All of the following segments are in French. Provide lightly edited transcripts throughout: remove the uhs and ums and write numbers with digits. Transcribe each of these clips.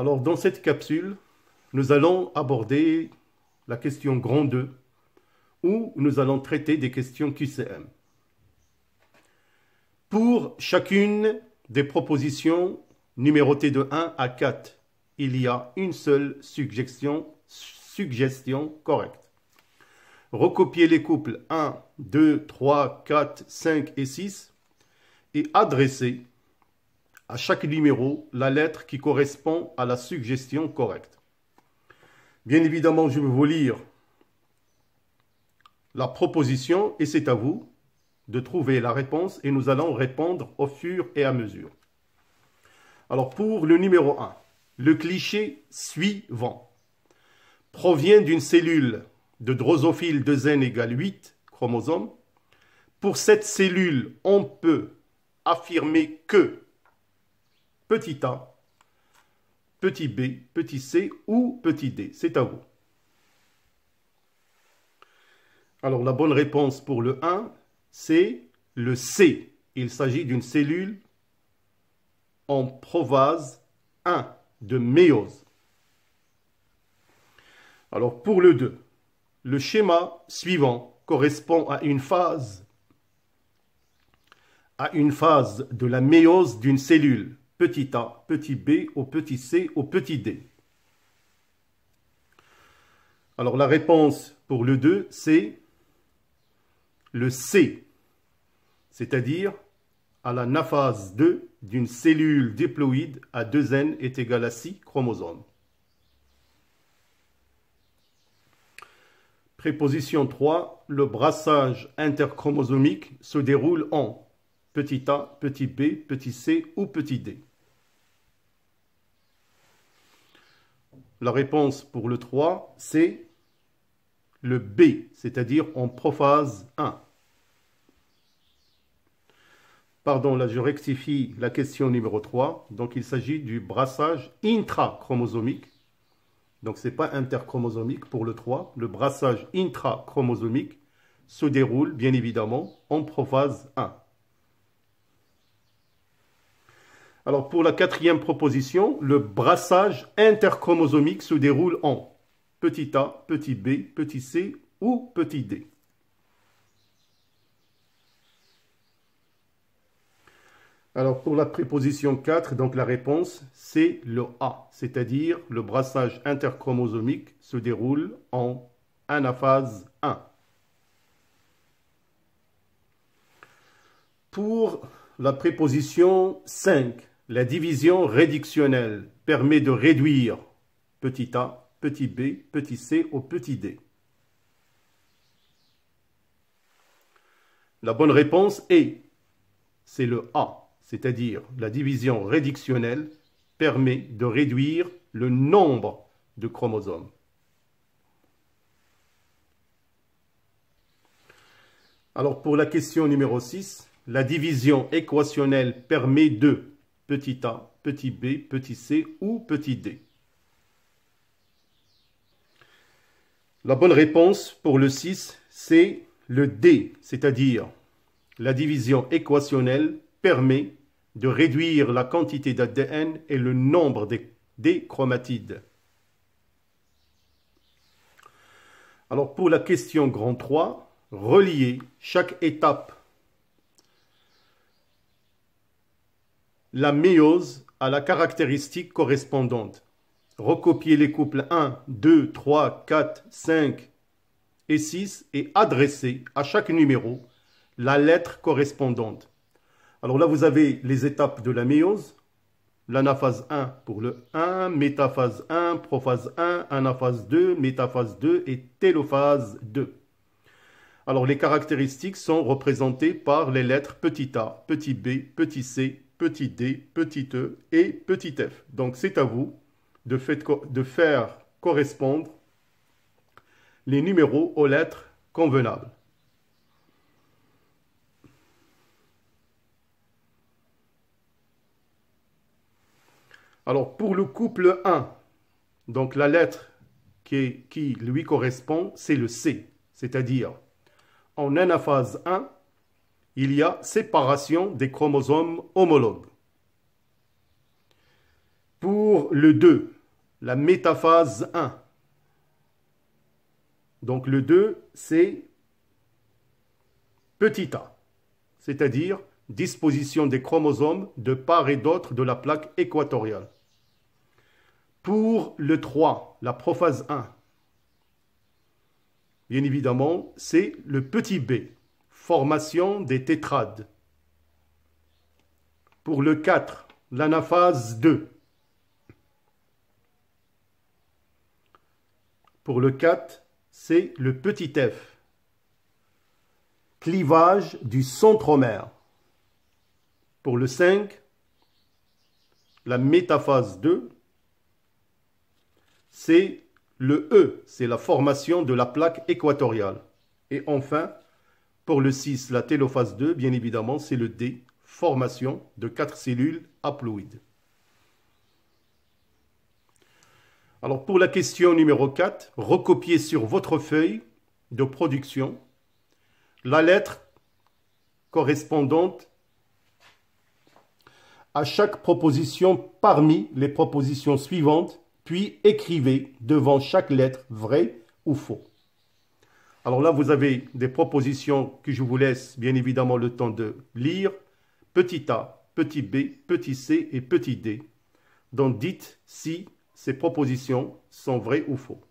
Alors, dans cette capsule, nous allons aborder la question grand 2, où nous allons traiter des questions QCM. Pour chacune des propositions numérotées de 1 à 4, il y a une seule suggestion correcte. Recopiez les couples 1, 2, 3, 4, 5 et 6 et adressez à chaque numéro la lettre qui correspond à la suggestion correcte. Bien évidemment, je vais vous lire la proposition et c'est à vous de trouver la réponse et nous allons répondre au fur et à mesure. Alors pour le numéro 1, le cliché suivant provient d'une cellule de drosophile 2n égale 8 chromosomes. Pour cette cellule, on peut affirmer que petit a, petit b, petit c ou petit d. C'est à vous. Alors la bonne réponse pour le 1, c'est le C. Il s'agit d'une cellule en provase 1 de méiose. Alors pour le 2, le schéma suivant correspond à une phase de la méiose d'une cellule, petit a, petit b, au petit c, au petit d. Alors la réponse pour le 2, c'est le C, c'est-à-dire à la naphase 2 d'une cellule diploïde à 2n est égal à 6 chromosomes. Préposition 3, le brassage interchromosomique se déroule en petit a, petit b, petit c ou petit d. La réponse pour le 3, c'est le B, c'est-à-dire en prophase 1. Pardon, là je rectifie la question numéro 3. Donc il s'agit du brassage intrachromosomique. Donc ce n'est pas interchromosomique pour le 3. Le brassage intrachromosomique se déroule bien évidemment en prophase 1. Alors pour la quatrième proposition, le brassage interchromosomique se déroule en petit a, petit b, petit c ou petit d. Alors pour la préposition 4, donc la réponse c'est le A, c'est-à-dire le brassage interchromosomique se déroule en anaphase 1. Pour la préposition 5, la division réductionnelle permet de réduire petit a, petit b, petit c au petit d. La bonne réponse est, c'est le A, c'est-à-dire la division réductionnelle permet de réduire le nombre de chromosomes. Alors pour la question numéro 6, la division équationnelle permet de petit a, petit b, petit c ou petit d. La bonne réponse pour le 6, c'est le D, c'est-à-dire la division équationnelle permet de réduire la quantité d'ADN et le nombre des chromatides. Alors pour la question grand 3, relier chaque étape, la méiose à la caractéristique correspondante. Recopier les couples 1, 2, 3, 4, 5 et 6 et adresser à chaque numéro la lettre correspondante. Alors là, vous avez les étapes de la méiose, l'anaphase 1 pour le 1, métaphase 1, prophase 1, anaphase 2, métaphase 2 et télophase 2. Alors les caractéristiques sont représentées par les lettres petit a, petit b, petit c, petit d, petit e et petit f. Donc c'est à vous de faire correspondre les numéros aux lettres convenables. Alors pour le couple 1, donc la lettre qui lui correspond, c'est le C, c'est-à-dire en anaphase 1, il y a séparation des chromosomes homologues. Pour Pour le 2, la métaphase 1. Donc le 2, c'est petit a, c'est-à-dire disposition des chromosomes de part et d'autre de la plaque équatoriale. Pour le 3, la prophase 1, bien évidemment, c'est le petit b, formation des tétrades. Pour le 4, l'anaphase 2. Pour le 4, c'est le petit f, clivage du centromère. Pour le 5, la métaphase 2, c'est le E, c'est la formation de la plaque équatoriale. Et enfin, pour le 6, la télophase 2, bien évidemment, c'est le D, formation de 4 cellules haploïdes. Alors pour la question numéro 4, recopiez sur votre feuille de production la lettre correspondante à chaque proposition parmi les propositions suivantes, puis écrivez devant chaque lettre vrai ou faux. Alors là, vous avez des propositions que je vous laisse bien évidemment le temps de lire. Petit a, petit b, petit c et petit d. Donc dites si ces propositions sont vraies ou faux.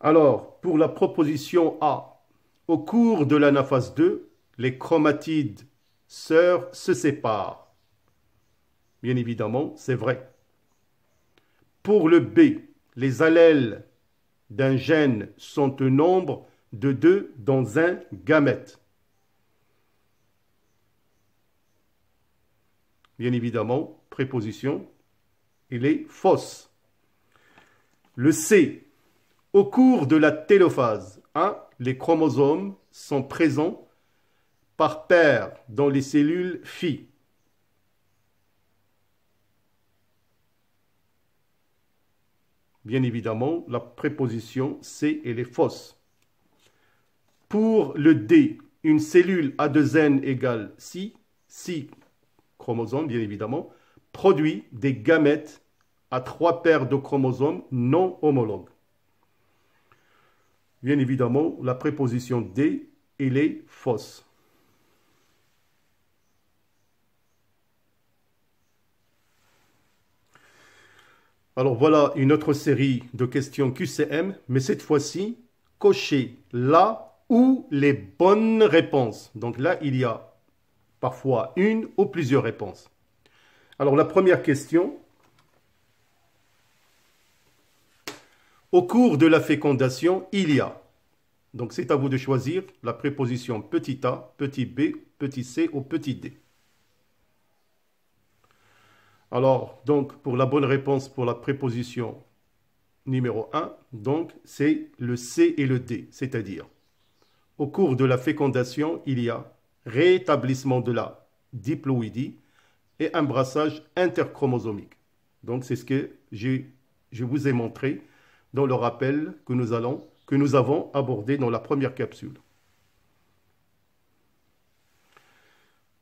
Alors, pour la proposition A, au cours de l'anaphase 2, les chromatides sœurs se séparent. Bien évidemment, c'est vrai. Pour le B, les allèles d'un gène sont au nombre de 2 dans un gamète. Bien évidemment, préposition, il est fausse. Le C, au cours de la télophase 1, les chromosomes sont présents par paire dans les cellules filles. Bien évidemment, la préposition C, elle est fausse. Pour le D, une cellule A2N égale 6 chromosomes, bien évidemment, produit des gamètes à 3 paires de chromosomes non homologues. Bien évidemment, la préposition D, elle est fausse. Alors voilà une autre série de questions QCM, mais cette fois-ci, cochez la ou les bonnes réponses. Donc là, il y a parfois une ou plusieurs réponses. Alors la première question. Au cours de la fécondation, il y a. Donc c'est à vous de choisir la préposition petit a, petit b, petit c ou petit d. Alors, donc, pour la bonne réponse pour la préposition numéro 1, donc, c'est le C et le D, c'est-à-dire, au cours de la fécondation, il y a rétablissement de la diploïdie et un brassage interchromosomique. Donc, c'est ce que je vous ai montré dans le rappel que nous avons abordé dans la première capsule.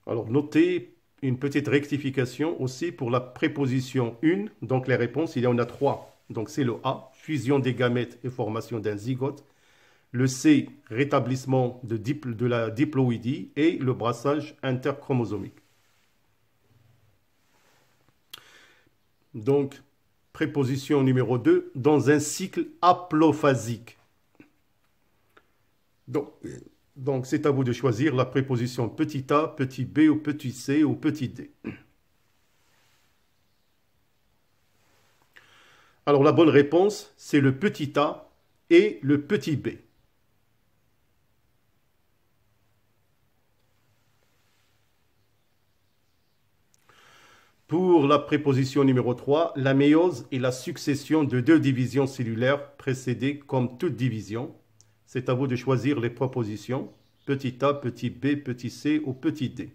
Alors, notez une petite rectification aussi pour la préposition 1. Donc les réponses, il y en a 3. Donc c'est le A, fusion des gamètes et formation d'un zygote. Le C, rétablissement de la diploïdie et le brassage interchromosomique. Donc, préposition numéro 2, dans un cycle haplophasique. Donc, c'est à vous de choisir la préposition petit a, petit b ou petit c ou petit d. Alors, la bonne réponse, c'est le petit a et le petit b. Pour la préposition numéro 3, la méiose est la succession de 2 divisions cellulaires précédées comme toute division. C'est à vous de choisir les propositions petit a, petit b, petit c ou petit d.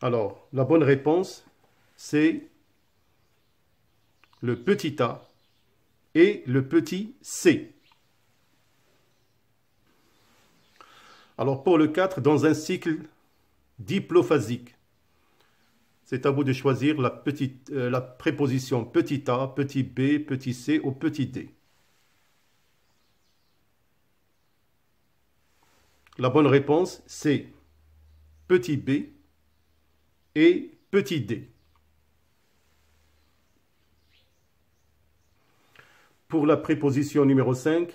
Alors, la bonne réponse, c'est le petit a et le petit c. Alors pour le 4, dans un cycle diplophasique, c'est à vous de choisir la préposition petit a, petit b, petit c ou petit d. La bonne réponse, c'est petit b et petit d. Pour la préposition numéro 5,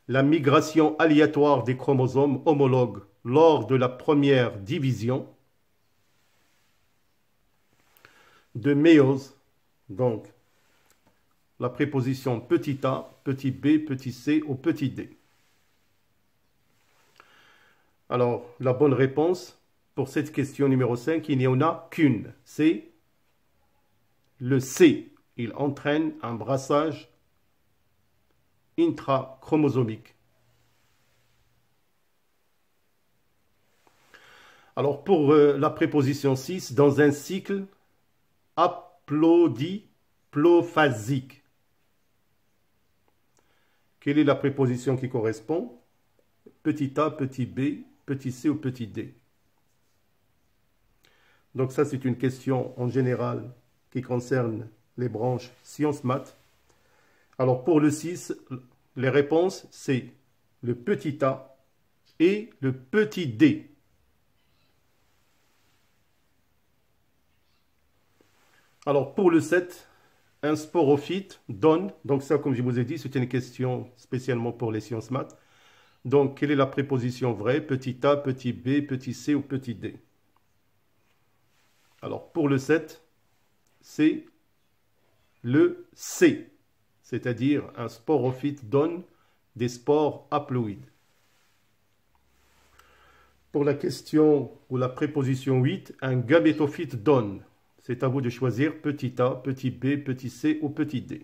la migration aléatoire des chromosomes homologues lors de la première division de méiose. Donc, la préposition petit a, petit b, petit c ou petit d. Alors, la bonne réponse pour cette question numéro 5, il n'y en a qu'une. C'est le C. Il entraîne un brassage intrachromosomique. Alors, pour la préposition 6, dans un cycle haplodiphasique. Quelle est la préposition qui correspond? Petit a, petit b, petit c ou petit d. Donc ça, c'est une question en général qui concerne les branches sciences maths. Alors pour le 6, les réponses, c'est le petit a et le petit d. Alors pour le 7, un sporophyte donne, donc ça comme je vous ai dit, c'est une question spécialement pour les sciences maths. Donc quelle est la préposition vraie? Petit a, petit b, petit c ou petit d? Alors pour le 7, c'est le C, c'est-à-dire un sporophyte donne des spores haploïdes. Pour la question ou la préposition 8, un gamétophyte donne. C'est à vous de choisir petit a, petit b, petit c ou petit d.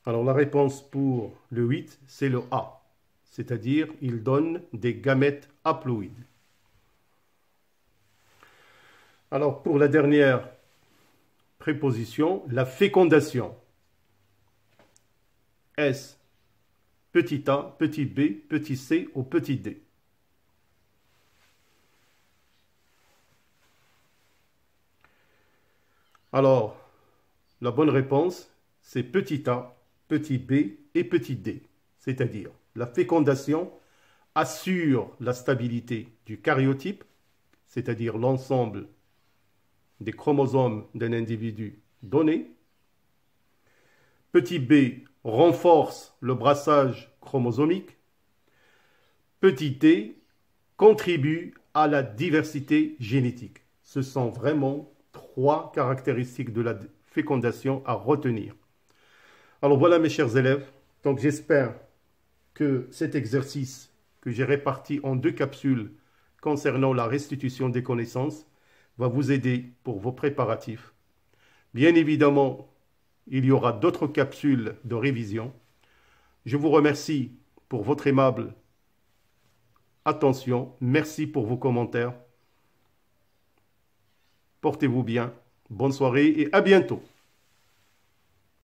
Alors la réponse pour le 8, c'est le A, c'est-à-dire il donne des gamètes haploïdes. Alors pour la dernière préposition, la fécondation. Est-ce petit a, petit b, petit c ou petit d? Alors, la bonne réponse, c'est petit a, petit b et petit d. C'est-à-dire, la fécondation assure la stabilité du karyotype, c'est-à-dire l'ensemble des chromosomes d'un individu donné. Petit b renforce le brassage chromosomique. Petit d contribue à la diversité génétique. Ce sont vraiment 3 caractéristiques de la fécondation à retenir. Alors voilà mes chers élèves, donc j'espère que cet exercice que j'ai réparti en 2 capsules concernant la restitution des connaissances va vous aider pour vos préparatifs. Bien évidemment, il y aura d'autres capsules de révision. Je vous remercie pour votre aimable attention. Merci pour vos commentaires. Portez-vous bien. Bonne soirée et à bientôt.